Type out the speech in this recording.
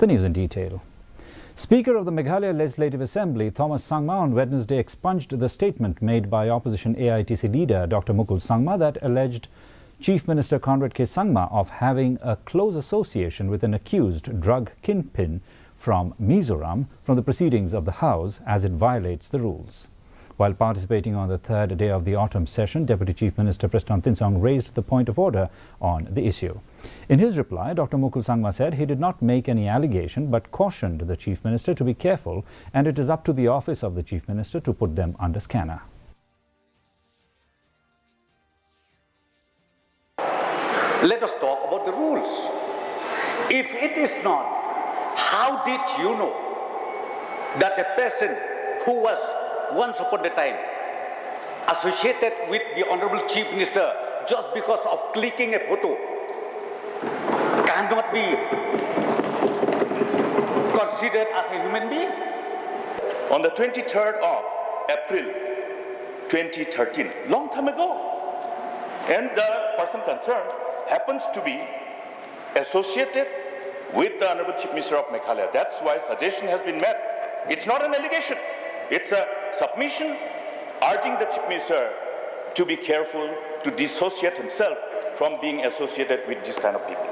The news in detail. Speaker of the Meghalaya Legislative Assembly, Thomas Sangma, on Wednesday expunged the statement made by opposition AITC leader Dr. Mukul'S that alleged Chief Minister Conrad K. Sangma of having a close association with an accused drug kingpin from Mizoram from the proceedings of the House, as it violates the rules. While participating on the third day of the autumn session, Deputy Chief Minister Preston Tinsong raised the point of order on the issue. In his reply, Dr. Mukul'S said he did not make any allegation but cautioned the Chief Minister to be careful, and it is up to the office of the Chief Minister to put them under scanner. Let us talk about the rules. If it is not, how did you know that the person who was once upon a time associated with the Honorable Chief Minister just because of clicking a photo cannot be considered as a human being? On the 23rd of April 2013, long time ago, and the person concerned happens to be associated with the Honorable Chief Minister of Meghalaya. That's why suggestion has been made. It's not an allegation. It's a submission urging the Chief Minister to be careful to dissociate himself from being associated with this kind of people.